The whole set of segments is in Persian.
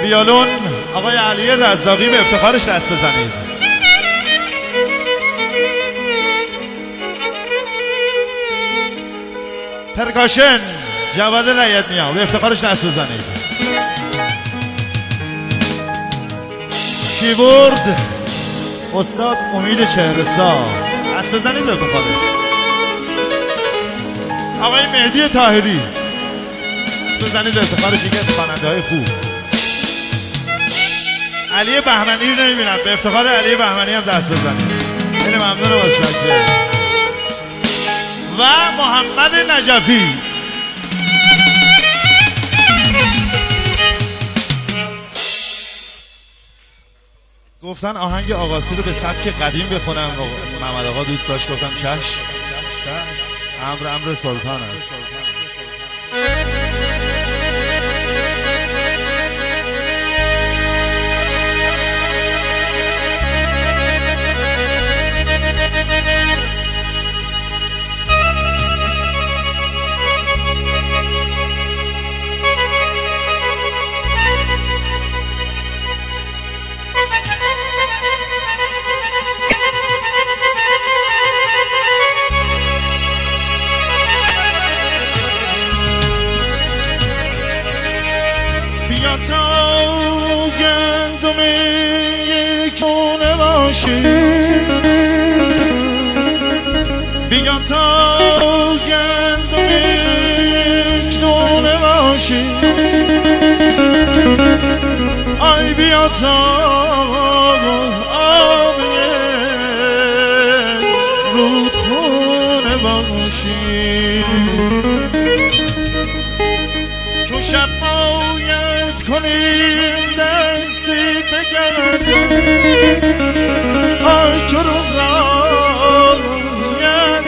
ویولون آقای علی رزاقی به افتخارش دست بزنید. پرکاشن جواد رایتنیا به افتخارش دست بزنید. کیبورد استاد امید شهرستان دست بزنید به افتخارش. آقای مهدی طاهری دست بزنید به افتخارش، یکی از خواننده های خوب. علی بهمنی رو نمیبینم، به افتخار علی بهمنی هم دست بزنید. خیلی ممنونم از شکر. و محمد نجفی گفتن آهنگ آقاسی رو به سبک قدیم بخونم. محمد آقا دوست داشت، گفتم چشم. امر سلطان است. بیا تا گندم یک دونه باشی، آی بیا تا آب رودخونه باشی، چون شب باید کنیم دستی بگردم، آی چون روزایت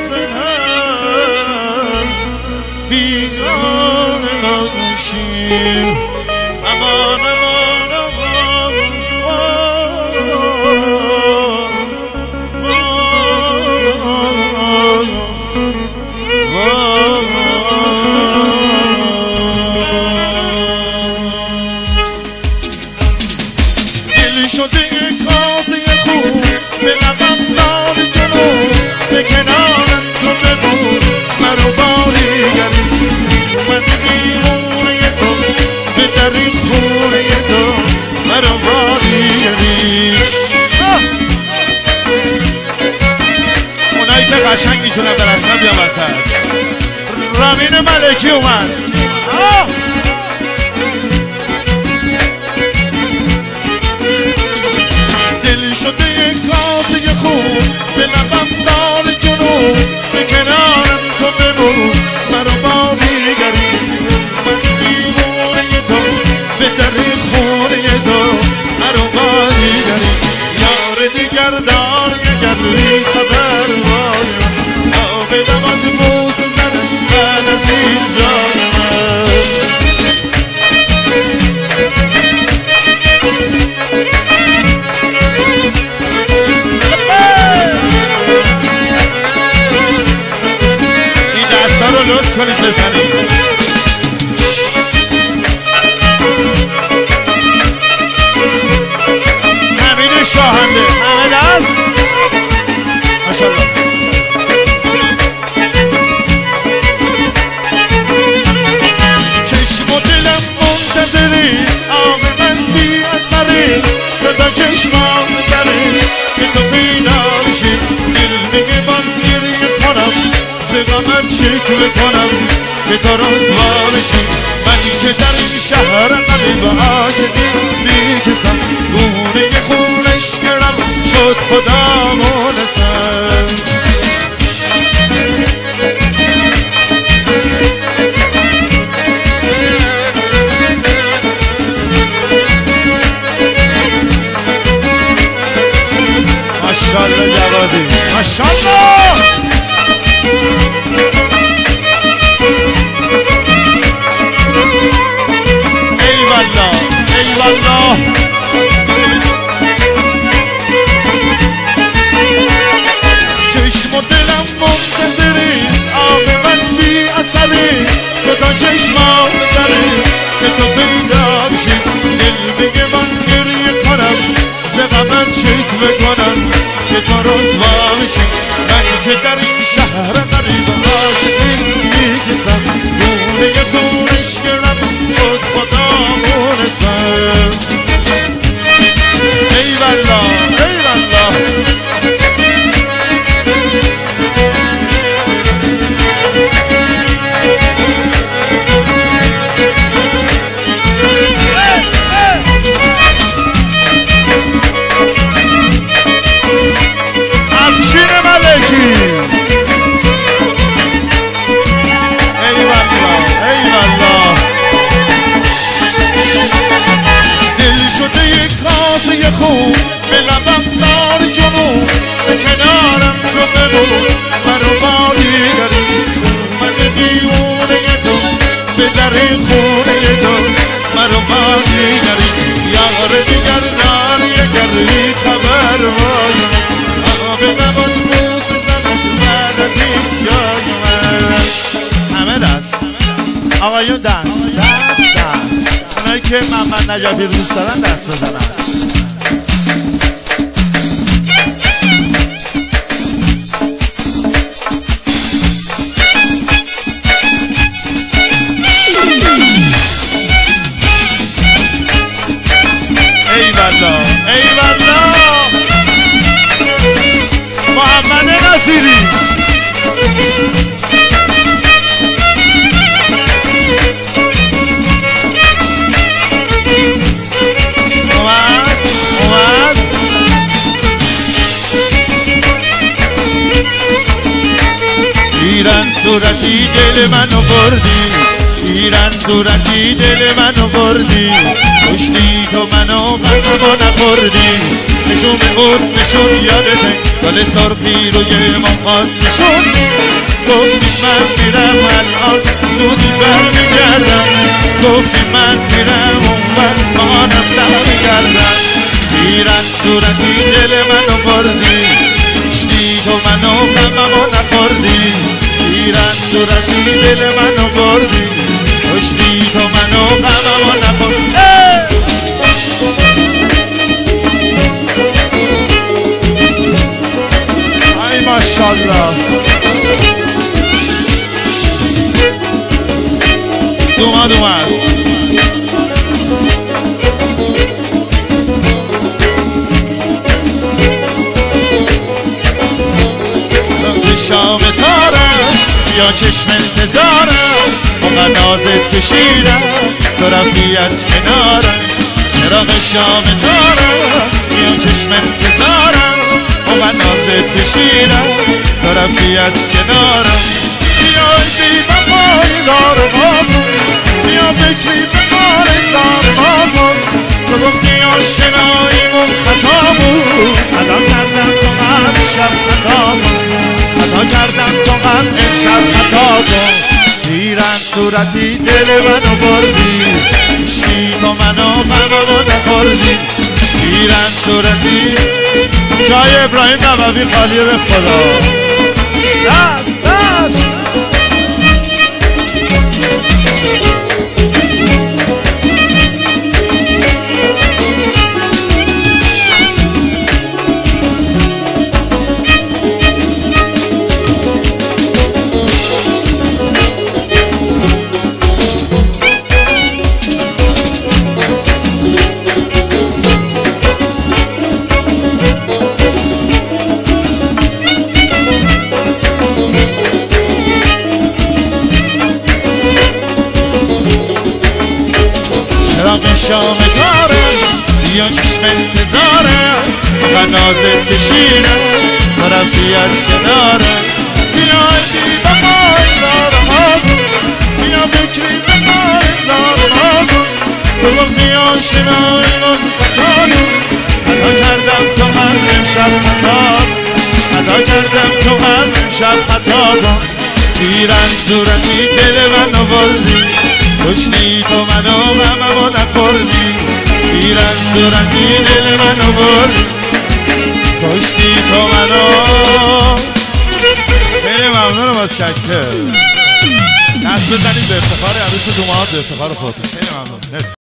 زنم بیگانه ناشیم. امان امان امان دل شده کاسه خوب به لبم دار جنوب، به کنارم تو ببور مرو باریگری، من دیوونه تو به دری خونه تو مرو باریگری. اونایی که قشنگ میتونن برسن بیا وسط. رامین ملکی اومد. دل شده یک کاسه خوب به لبم دار جنوب، به کنارم تو بمون مرا باریگری، من دیوونه تو به در خونه تو مرا باریگری. یار دیگر داری اگر بی خبر باید تا به دمت بوس زنم بعد از این جای من. رو لطف کنید بزنید. همین شاهنده همه دست ماشاءالله. چشم و دلم منتظری، آب من بی اثری، تا چشمام داری که تو پیدا بشی. دل میگه من گریه کنم، زغمت شکل کنم که تو رسوا بشی. منی که در این شهر قلب عاشقی میکسم، گونه خونش کردم شد خدا مونسم. ماشاءالله جوادی ماشاءالله. دست اونایی که محمد نجفی رو دوست دارن دست بزنن. ای والله ای والله محمد نصیری اومد ایران صورتی دل منو بردی، ایران صورتی دل منو بردی، کشتی تو منو غممو نخوردی، نشون به اوت نشون یادته گل سرخی روی مخات نشون، گفتی من میرم الان زودی برمیگردم، گفتی من میرم اونور مانم سرگردم، ایران صورتی دل منو بردی، کشتی تو منو غممو نخوردی، ایران صورتی دل منو بردی، کشتی تو منو غممو نخوردی. ای ماشاءالله اومد شام تارم یا چشم انتظارم موقع نازت کشیدم تو رفتی از کنارم، چراغ شام تارم یا چشم انتظارم موقع نازت کشیدم تو رفتی از کنارم، بیای بی وفای دار ما کن، بیا فکری به کار زار ما کن، تو گفتی آشناییمون خطا بود، خطا کردم تو امشب خطا بود، خطا کردم تو امشب خطا بود، ایران صورتی دل منو بردی، کشتی تو منو غممو نخوردی، ایران صورتی جای ابراهیم نووی خالیه به خدا. دست دست شام تارم یا چشم انتظارم موقع نازت کشیدم تو رفتی از کنارم، بیای بی وفای زارها کن، بیا فکری به کار زارها کن، تو گفتی آشناییمون خطا بود، خطا کردم تو هم امشب خطا بود، خطا کردم تو هم امشب خطا بود، ایران صورتی دل منو بردی، کشتی تو منو غممو نخوردی، ایران صورتی دل منو بردی، کشتی تو منو. خیلی ممنونم از شکر، دست بزنید به افتخار عروس دوماد، به افتخار خودتون. خیلی ممنون.